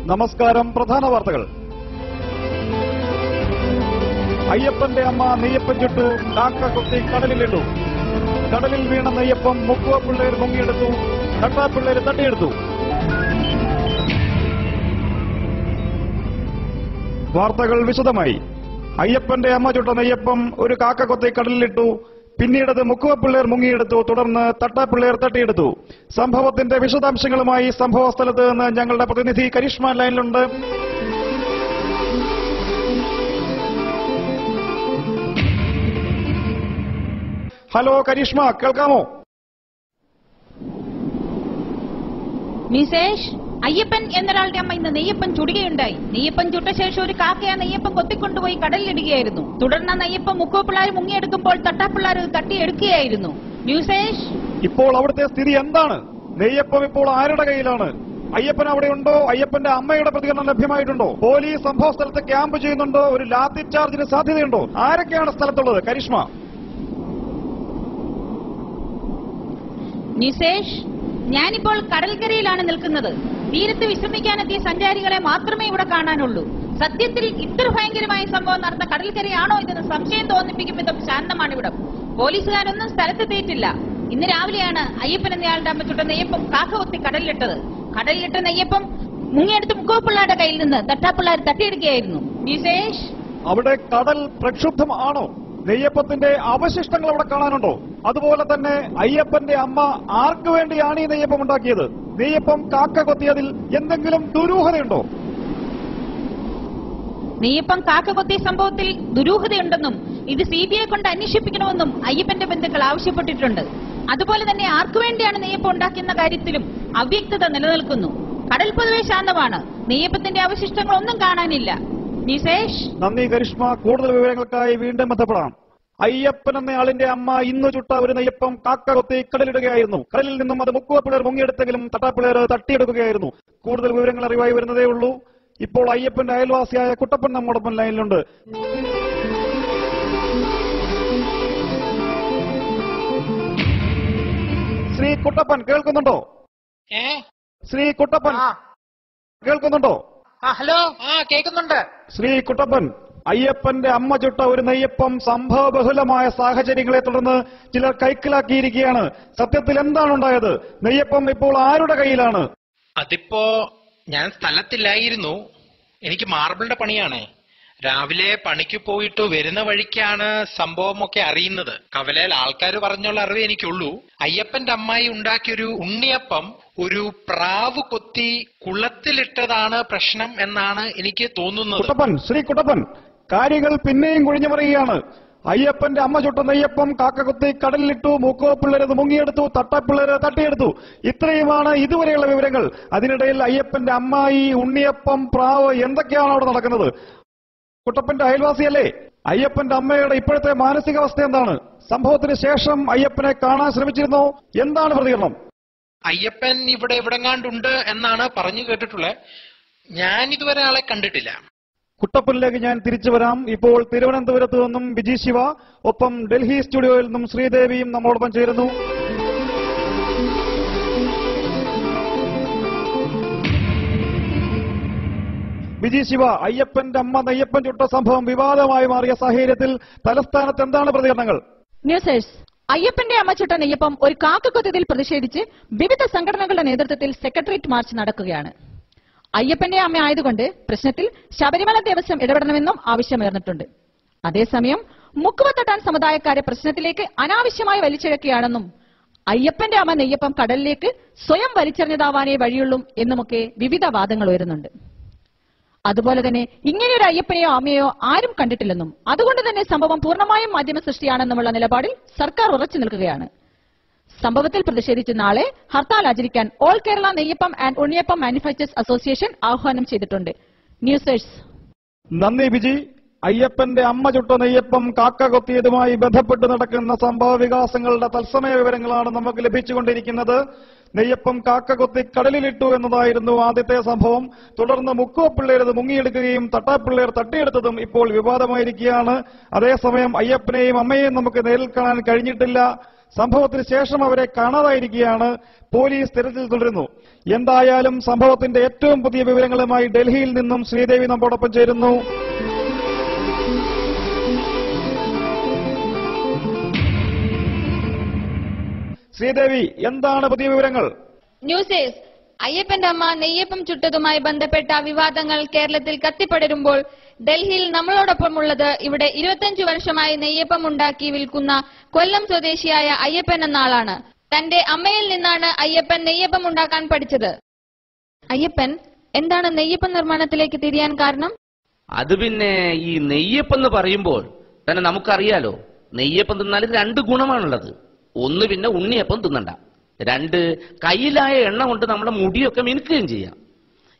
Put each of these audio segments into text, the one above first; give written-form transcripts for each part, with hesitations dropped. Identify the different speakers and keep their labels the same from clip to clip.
Speaker 1: നമസ്കാരം. പ്രധാന വാർത്തകൾ. അയ്യപ്പന്റെ അമ്മ നെയ്യപ്പം ചുട്ടു, കാക്ക കൊത്തി കടലിലിട്ടു. കടലിൽ വീണ നെയ്യപ്പം മുക്കുവ പിള്ളേർ മുങ്ങിയെടുത്തു, തട്ടാപ്പിള്ളേർ തട്ടിയെടുത്തു. വാർത്തകൾ വിശദമായി. അയ്യപ്പന്റെ അമ്മ ചുട്ട നെയ്യപ്പം ഒരു കാക്ക കൊത്തി കടലിലിട്ടു. പിന്നീടത് മുക്കുവ പിള്ളേർ മുങ്ങിയെടുത്തു. തുടർന്ന് തട്ടാപ്പിള്ളേർ തട്ടിയെടുത്തു. സംഭവത്തിന്റെ വിശദാംശങ്ങളുമായി സംഭവ സ്ഥലത്ത് നിന്ന് ഞങ്ങളുടെ പ്രതിനിധി കരിഷ്മ ലൈനിലുണ്ട്. ഹലോ കരിഷ്മ, കേൾക്കാമോ?
Speaker 2: നിശേഷ്, അയ്യപ്പൻ എന്നൊരാളുടെ അമ്മ ഇന്ന് നെയ്യപ്പൻ ചുടുകയുണ്ടായി. നെയ്യപ്പൻ ചുട്ട ശേഷം ഒരു കാക്കയെ നെയ്യപ്പം കൊത്തിക്കൊണ്ടുപോയി കടലിലിടുകയായിരുന്നു. തുടർന്ന് നെയ്യപ്പം മുക്കുവപ്പിള്ളാർ മുങ്ങിയെടുക്കുമ്പോൾ തട്ടാപ്പിള്ളാർ തട്ടിയെടുക്കുകയായിരുന്നു. ന്യൂസേഷ്,
Speaker 1: ഇപ്പോൾ അവിടുത്തെ സ്ഥിതി എന്താണ്? നെയ്യപ്പം ഇപ്പോൾ ആരുടെ കയ്യിലാണ്? അയ്യപ്പൻ അവിടെ ഉണ്ടോ? അയ്യപ്പന്റെ അമ്മയുടെ പ്രതികരണം ലഭ്യമായിട്ടുണ്ടോ? പോലീസ് സംഭവ സ്ഥലത്ത് ക്യാമ്പ് ചെയ്യുന്നുണ്ടോ? ഒരു ലാത്തി ചാർജിന് സാധ്യതയുണ്ടോ? ആരൊക്കെയാണ് സ്ഥലത്തുള്ളത്? കരിഷ്മ.
Speaker 2: നിശേഷ്, ഞാനിപ്പോൾ കടൽക്കരയിലാണ് നിൽക്കുന്നത്. തീരത്ത് വിശ്രമിക്കാനെത്തിയ സഞ്ചാരികളെ മാത്രമേ ഇവിടെ കാണാനുള്ളൂ. സത്യത്തിൽ ഇത്ര ഭയങ്കരമായ സംഭവം നടന്ന കടൽക്കരയാണോ ഇതെന്ന് സംശയം തോന്നിപ്പിക്കും വിധം ശാന്തമാണിവിടം. പോലീസുകാരൊന്നും സ്ഥലത്തെത്തിയിട്ടില്ല. ഇന്ന് രാവിലെയാണ് അയ്യപ്പൻ എന്നയാളുടെ അമ്മ ചുട്ട നെയ്യപ്പം കാക്ക കൊത്തി കടലിലിട്ടത്. കടലിലിട്ട നെയ്യപ്പം മുങ്ങിയെടുത്ത് മുക്കുവപ്പിള്ളാരുടെ കയ്യിൽ നിന്ന് തട്ടാപ്പിള്ളാർ തട്ടിയെടുക്കുകയായിരുന്നു. നിശേഷ്,
Speaker 1: അവിടെ കടൽ പ്രക്ഷുബ്ധമാണോ? നെയ്യപ്പത്തിന്റെ അവശിഷ്ടങ്ങൾ അവിടെ കാണാനുണ്ടോ? അതുപോലെ തന്നെ അയ്യപ്പന്റെ അമ്മ ആർക്കു വേണ്ടിയാണ് ഈ നെയ്യപ്പം ഉണ്ടാക്കിയത്? നെയ്യപ്പം കാക്ക കൊത്തിയതിൽ എന്തെങ്കിലും ദുരൂഹതയുണ്ടോ?
Speaker 2: നെയ്യപ്പം കാക്ക കൊത്തിയ സംഭവത്തിൽ ദുരൂഹതയുണ്ടെന്നും ഇത് CBI കൊണ്ട് അന്വേഷിപ്പിക്കണമെന്നും അയ്യപ്പന്റെ ബന്ധുക്കൾ ആവശ്യപ്പെട്ടിട്ടുണ്ട്. അതുപോലെ തന്നെ ആർക്കുവേണ്ടിയാണ് നെയ്യപ്പം ഉണ്ടാക്കുന്ന കാര്യത്തിലും അവ്യക്തത നിലനിൽക്കുന്നു. കടൽ പൊതുവെ ശാന്തമാണ്. നെയ്യപ്പത്തിന്റെ അവശിഷ്ടങ്ങളൊന്നും കാണാനില്ല. നിശേഷ്,
Speaker 1: നന്ദി കരിഷ്മ. കൂടുതൽ വിവരങ്ങൾക്കായി വീണ്ടും ബന്ധപ്പെടാം. അയ്യപ്പൻ എന്നയാളിന്റെ അമ്മ ഇന്ന് ചുട്ട ഒരു നെയ്യപ്പം കാക്ക കൊത്തി കടലിടുകയായിരുന്നു. കടലിൽ നിന്നും അത് മുക്കുവ പിള്ളേർ മുങ്ങിയെടുത്തെങ്കിലും തട്ടാപ്പിള്ളേർ തട്ടിയെടുക്കുകയായിരുന്നു. കൂടുതൽ വിവരങ്ങൾ അറിവായി വരുന്നതേ ഉള്ളൂ. ഇപ്പോൾ അയ്യപ്പന്റെ അയൽവാസിയായ കുട്ടപ്പൻ നമ്മോടൊപ്പം ലൈനിലുണ്ട്. ശ്രീ കുട്ടപ്പൻ, കേൾക്കുന്നുണ്ടോ? ശ്രീ കുട്ടപ്പൻ, കേൾക്കുന്നുണ്ടോ?
Speaker 3: ഹലോ, കേൾക്കുന്നുണ്ട്.
Speaker 1: ശ്രീ കുട്ടപ്പൻ, അയ്യപ്പന്റെ അമ്മ ചുട്ട ഒരു നെയ്യപ്പം സംഭവബഹുലമായ സാഹചര്യങ്ങളെ തുടർന്ന് ചിലർ കൈക്കലാക്കിയിരിക്കുകയാണ്. സത്യത്തിൽ എന്താണ് ഉണ്ടായത്? നെയ്യപ്പം ഇപ്പോൾ ആരുടെ കയ്യിലാണ്?
Speaker 3: അതിപ്പോ ഞാൻ സ്ഥലത്തില്ലായിരുന്നു. എനിക്ക് മാർബിളിന്റെ പണിയാണേ. രാവിലെ പണിക്ക് പോയിട്ട് വരുന്ന വഴിക്കാണ് സംഭവമൊക്കെ അറിയുന്നത്. കവലയിൽ ആൾക്കാർ പറഞ്ഞുള്ള അറിവേ എനിക്കുള്ളൂ. അയ്യപ്പന്റെ അമ്മായി ഉണ്ടാക്കിയൊരു ഉണ്ണിയപ്പം ഒരു പ്രാവ് കൊത്തി കുളത്തിലിട്ടതാണ് പ്രശ്നം എന്നാണ് എനിക്ക് തോന്നുന്നത്.
Speaker 1: കുട്ടപ്പൻ, ശ്രീ കുട്ടപ്പൻ, കാര്യങ്ങൾ പിന്നെയും കുഴിഞ്ഞു പറയുകയാണ്. അയ്യപ്പന്റെ അമ്മ ചുട്ട നെയ്യപ്പം കാക്ക കൊത്തി കടലിലിട്ടു, മുക്കുവ പിള്ളേരത് മുങ്ങിയെടുത്തു, തട്ടാപ്പിള്ളേര് തട്ടിയെടുത്തു. ഇത്രയുമാണ് ഇതുവരെയുള്ള വിവരങ്ങൾ. അതിനിടയിൽ അയ്യപ്പന്റെ അമ്മായി, ഉണ്ണിയപ്പം, പ്രാവ്, എന്തൊക്കെയാണ് അവിടെ നടക്കുന്നത്? കുട്ടപ്പന്റെ അയൽവാസിയല്ലേ? അയ്യപ്പന്റെ അമ്മയുടെ ഇപ്പോഴത്തെ മാനസികാവസ്ഥ എന്താണ്? സംഭവത്തിന് ശേഷം അയ്യപ്പനെ കാണാൻ ശ്രമിച്ചിരുന്നോ? എന്താണ് പ്രതികരണം?
Speaker 3: അയ്യപ്പൻ ഇവിടെ എവിടെങ്ങാണ്ടുണ്ട് എന്നാണ് പറഞ്ഞു കേട്ടിട്ടുള്ളത്. ഞാൻ ഇതുവരെ ആളെ കണ്ടിട്ടില്ല.
Speaker 1: കുട്ടപ്പനിലേക്ക് ഞാൻ തിരിച്ചു വരാം. ഇപ്പോൾ തിരുവനന്തപുരത്ത് നിന്നും വിജി ശിവ, ഒപ്പം ഡൽഹി സ്റ്റുഡിയോയിൽ നിന്നും ശ്രീദേവിയും നമ്മോടൊപ്പം ചേരുന്നു. വിജി ശിവ, അയ്യപ്പന്റെ അമ്മ നെയ്യപ്പൻ ചുട്ട സംഭവം വിവാദമായി മാറിയ സാഹചര്യത്തിൽ തലസ്ഥാനത്ത് എന്താണ് പ്രതികരണങ്ങൾ?
Speaker 4: ന്യൂസേഴ്സ്, അയ്യപ്പന്റെ അമ്മ ചുട്ട നെയ്യപ്പം ഒരു കാക്കക്കൊത്തതിൽ പ്രതിഷേധിച്ച് വിവിധ സംഘടനകളുടെ നേതൃത്വത്തിൽ സെക്രട്ടേറിയറ്റ് മാർച്ച് നടക്കുകയാണ്. അയ്യപ്പന്റെ അമ്മ ആയതുകൊണ്ട് പ്രശ്നത്തിൽ ശബരിമല ദേവസ്വം ഇടപെടണമെന്നും ആവശ്യമുയർന്നിട്ടുണ്ട്. അതേസമയം മുക്കുവ തട്ടാൻ സമുദായക്കാരെ പ്രശ്നത്തിലേക്ക് അനാവശ്യമായി വലിച്ചിഴക്കുകയാണെന്നും അയ്യപ്പന്റെ അമ്മ നെയ്യപ്പം കടലിലേക്ക് സ്വയം വലിച്ചെറിഞ്ഞതാവാനേ വഴിയുള്ളൂ എന്നുമൊക്കെ വിവിധ വാദങ്ങൾ ഉയരുന്നുണ്ട്. അതുപോലെ തന്നെ ഇങ്ങനെയൊരു അയ്യപ്പനെയോ അമ്മയോ ആരും കണ്ടിട്ടില്ലെന്നും അതുകൊണ്ട് തന്നെ സംഭവം പൂർണ്ണമായും മാധ്യമ സൃഷ്ടിയാണെന്നുമുള്ള നിലപാടിൽ സർക്കാർ ഉറച്ചു നിൽക്കുകയാണ്. സംഭവത്തിൽ പ്രതിഷേധിച്ച് നാളെ ഹർത്താൽ ആചരിക്കാൻ all Kerala neyyappam and unniyappam manufacturers association ആഹ്വാനം ചെയ്തിട്ടുണ്ട്. ന്യൂസേഴ്സ്.
Speaker 1: നന്ദി വിജി. അയ്യപ്പന്റെ അമ്മ ചുട്ട നെയ്യപ്പം കാക്ക കൊത്തിയതുമായി ബന്ധപ്പെട്ട് നടക്കുന്ന സംഭവ വികാസങ്ങളുടെ തത്സമയ വിവരങ്ങളാണ് നമുക്ക് ലഭിച്ചുകൊണ്ടിരിക്കുന്നത്. നെയ്യപ്പം കാക്ക കൊത്തി കടലിലിട്ടു എന്നതായിരുന്നു ആദ്യത്തെ സംഭവം. തുടർന്ന് മുക്കുവ പിള്ളേരത് മുങ്ങിയെടുക്കുകയും തട്ടാപ്പിള്ളേർ തട്ടിയെടുത്തതും ഇപ്പോൾ വിവാദമായിരിക്കുകയാണ്. അതേസമയം അയ്യപ്പനെയും അമ്മയെയും നമുക്ക് നേരിൽ കാണാൻ കഴിഞ്ഞിട്ടില്ല. സംഭവത്തിന് ശേഷം അവരെ കാണാതായിരിക്കുകയാണ്. പോലീസ് തിരച്ചിൽ തുടരുന്നു. എന്തായാലും സംഭവത്തിന്റെ ഏറ്റവും പുതിയ വിവരങ്ങളുമായി ഡൽഹിയിൽ നിന്നും ശ്രീദേവി നമ്മോടൊപ്പം ചേരുന്നു. ശ്രീദേവി, എന്താണ് പുതിയ വിവരങ്ങൾ?
Speaker 5: ന്യൂസ് അയ്യപ്പന്റെ അമ്മ നെയ്യപ്പം ചുട്ടതുമായി ബന്ധപ്പെട്ട വിവാദങ്ങൾ കേരളത്തിൽ കത്തിപ്പടരുമ്പോൾ ഡൽഹിയിൽ നമ്മളോടൊപ്പമുള്ളത് ഇവിടെ 25 വർഷമായി നെയ്യപ്പം ഉണ്ടാക്കി വിൽക്കുന്ന കൊല്ലം സ്വദേശിയായ അയ്യപ്പൻ എന്ന ആളാണ്. തന്റെ അമ്മയിൽ നിന്നാണ് അയ്യപ്പൻ നെയ്യപ്പം ഉണ്ടാക്കാൻ പഠിച്ചത്. അയ്യപ്പൻ, എന്താണ് നെയ്യപ്പം നിർമ്മാണത്തിലേക്ക് തിരിയാൻ കാരണം?
Speaker 6: അത് പിന്നെ ഈ നെയ്യപ്പം എന്ന് പറയുമ്പോൾ തന്നെ നമുക്കറിയാലോ, നെയ്യപ്പം തിന്നാൽ 2 ഗുണമാണുള്ളത്. ഒന്ന്, പിന്നെ ഉണ്ണിയപ്പം തിന്നണ്ട. 2, കയ്യിലായ എണ്ണ കൊണ്ട് നമ്മുടെ മുടിയൊക്കെ മിനുക്കുകയും ചെയ്യാം.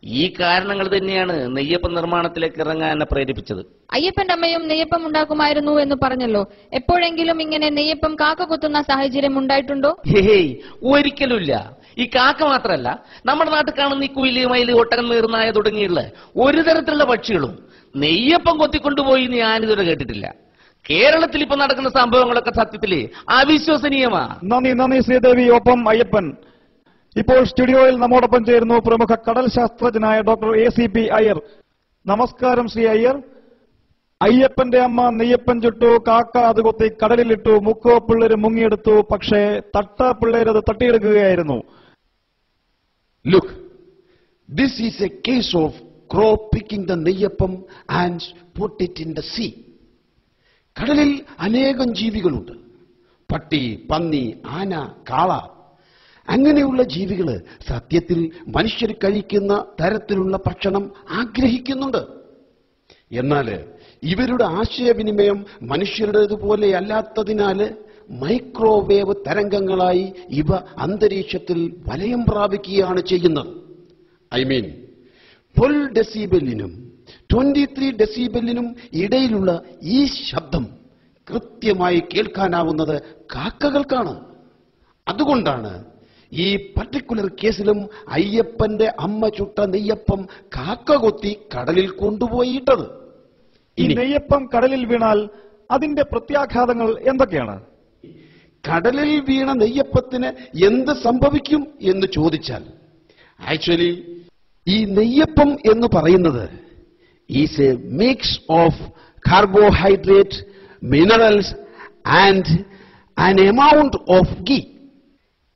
Speaker 6: ഈ കാരണങ്ങൾ തന്നെയാണ് നെയ്യപ്പം നിർമ്മാണത്തിലേക്ക് ഇറങ്ങാൻ എന്നെ പ്രേരിപ്പിച്ചത്.
Speaker 5: അയ്യപ്പന്റെ അമ്മയും നെയ്യപ്പം ഉണ്ടാക്കുമായിരുന്നു എന്ന് പറഞ്ഞല്ലോ. എപ്പോഴെങ്കിലും ഇങ്ങനെ നെയ്യപ്പം കാക്ക കൊത്തുന്ന സാഹചര്യം ഉണ്ടായിട്ടുണ്ടോ?
Speaker 6: ഹേയ്, ഒരിക്കലുമില്ല. ഈ കാക്ക മാത്രമല്ല, നമ്മുടെ നാട്ടിൽ കാണുന്ന ഈ കുയില്, മയില്, ഒട്ടകം, നീർനായ തുടങ്ങിയുള്ള ഒരു തരത്തിലുള്ള പക്ഷികളും നെയ്യപ്പം കൊത്തിക്കൊണ്ടുപോയി ഞാനിതുവരെ കേട്ടിട്ടില്ല. കേരളത്തിൽ ഇപ്പൊ നടക്കുന്ന സംഭവങ്ങളൊക്കെ സത്യത്തില് അവിശ്വസനീയമാ.
Speaker 1: നന്ദി ശ്രീദേവി. ഒപ്പം അയ്യപ്പൻ. ഇപ്പോൾ സ്റ്റുഡിയോയിൽ നമ്മോടൊപ്പം ചേരുന്നു പ്രമുഖ കടൽ ശാസ്ത്രജ്ഞനായ ഡോക്ടർ ACP അയ്യർ. നമസ്കാരം ശ്രീ അയ്യർ. അയ്യപ്പന്റെ അമ്മ നെയ്യപ്പൻ ചുട്ടു, കാക്ക അത് കൊത്തി കടലിലിട്ടു, മുക്കോ പിള്ളേര് മുങ്ങിയെടുത്തു. പക്ഷേ പിള്ളേരത് തട്ടിയെടുക്കുകയായിരുന്നു.
Speaker 7: Look, this is a case of crow picking the neyyappam and put it in the sea. കടലിൽ അനേകം ജീവികളുണ്ട്. പട്ടി, പന്നി, ആന, കാള, അങ്ങനെയുള്ള ജീവികൾ സത്യത്തിൽ മനുഷ്യർ കഴിക്കുന്ന തരത്തിലുള്ള ഭക്ഷണം ആഗ്രഹിക്കുന്നുണ്ട്. എന്നാൽ ഇവരുടെ ആശയവിനിമയം മനുഷ്യരുടേതുപോലെ അല്ലാത്തതിനാൽ മൈക്രോവേവ് തരംഗങ്ങളായി ഇവ അന്തരീക്ഷത്തിൽ വലയം പ്രാപിക്കുകയാണ് ചെയ്യുന്നത്. I mean, 12 ഡെസിബെലിനും 23 ഡെസിബെലിനും ഇടയിലുള്ള ഈ ശബ്ദം കൃത്യമായി കേൾക്കാനാവുന്നത് കാക്കകൾക്കാണ്. അതുകൊണ്ടാണ് ഈ പർട്ടിക്കുലർ കേസിലും അയ്യപ്പന്റെ അമ്മ ചുട്ട നെയ്യപ്പം കാക്ക കൊത്തി കടലിൽ കൊണ്ടുപോയിട്ടത്.
Speaker 1: ഈ നെയ്യപ്പം കടലിൽ വീണാൽ അതിന്റെ പ്രത്യാഘാതങ്ങൾ എന്തൊക്കെയാണ്?
Speaker 7: കടലിൽ വീണ നെയ്യപ്പത്തിന് എന്ത് സംഭവിക്കും എന്ന് ചോദിച്ചാൽ, ആക്ച്വലി ഈ നെയ്യപ്പം എന്ന് പറയുന്നത് is A mix of carbohydrate, minerals and an amount of ghee.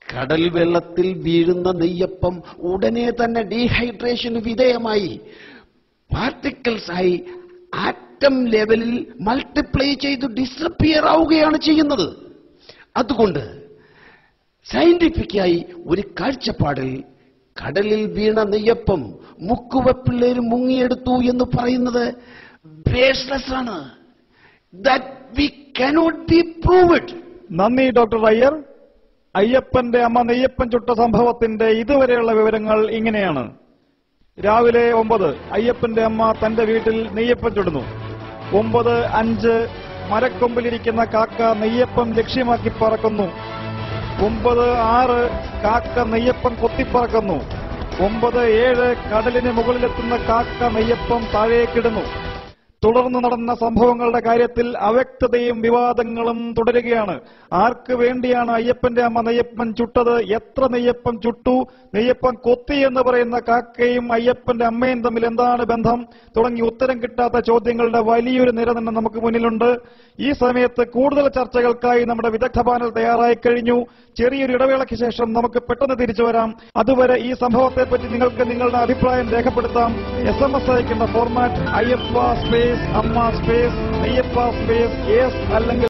Speaker 7: കടൽ വെള്ളത്തിൽ വീഴുന്ന നെയ്യപ്പം ഉടനെ തന്നെ ഡീഹൈഡ്രേഷന് വിധേയമായി പാർട്ടിക്കിൾസ് ആയി ആറ്റം ലെവലിൽ മൾട്ടിപ്ലൈ ചെയ്ത് ഡിസപ്പിയർ ആവുകയാണ് ചെയ്യുന്നത്. അതുകൊണ്ട് സയന്റിഫിക്കായി ഒരു കാഴ്ചപ്പാടിൽ കടലിൽ വീണ നെയ്യപ്പം മുക്കുവപ്പിള്ളേര് മുങ്ങിയെടുത്തു എന്ന് പറയുന്നത് ബേസ്ലെസ് ആണ്. That we cannot B proved.
Speaker 1: നന്ദി ഡോക്ടർ അയ്യർ. അയ്യപ്പന്റെ അമ്മ നെയ്യപ്പൻ ചുട്ട സംഭവത്തിന്റെ ഇതുവരെയുള്ള വിവരങ്ങൾ ഇങ്ങനെയാണ്. രാവിലെ 9 അയ്യപ്പന്റെ അമ്മ തന്റെ വീട്ടിൽ നെയ്യപ്പം ചുടുന്നു. 9:05 മരക്കൊമ്പിലിരിക്കുന്ന കാക്ക നെയ്യപ്പം ലക്ഷ്യമാക്കി പറക്കുന്നു. 9:06 കാക്ക നെയ്യപ്പം കൊത്തിപ്പറക്കുന്നു. 9:07 കടലിന് മുകളിലെത്തുന്ന കാക്ക നെയ്യപ്പം താഴേക്കിടുന്നു. തുടർന്ന് നടന്ന സംഭവങ്ങളുടെ കാര്യത്തിൽ അവ്യക്തതയും വിവാദങ്ങളും തുടരുകയാണ്. ആർക്ക് വേണ്ടിയാണ് അയ്യപ്പന്റെ അമ്മ നെയ്യപ്പൻ ചുട്ടത്? എത്ര നെയ്യപ്പം ചുട്ടു? നെയ്യപ്പം കൊത്തി എന്ന് പറയുന്ന കാക്കയും അയ്യപ്പന്റെ അമ്മയും തമ്മിൽ എന്താണ് ബന്ധം? തുടങ്ങി ഉത്തരം കിട്ടാത്ത ചോദ്യങ്ങളുടെ വലിയൊരു നിര തന്നെ നമുക്ക് മുന്നിലുണ്ട്. ഈ സമയത്ത് കൂടുതൽ ചർച്ചകൾക്കായി നമ്മുടെ വിദഗ്ധ പാനൽ തയ്യാറായി കഴിഞ്ഞു. ചെറിയൊരു ഇടവേളയ്ക്ക് ശേഷം നമുക്ക് പെട്ടെന്ന് തിരിച്ചു വരാം. അതുവരെ ഈ സംഭവത്തെപ്പറ്റി നിങ്ങൾക്ക് നിങ്ങളുടെ അഭിപ്രായം രേഖപ്പെടുത്താം. SMS അയക്കേണ്ട ഫോർമാറ്റ് അയ്യപ്പ സ്പേസ് അമ്മ സ്പേസ് നെയ്യപ്പ സ്പേസ് യെസ് അല്ലെങ്കിൽ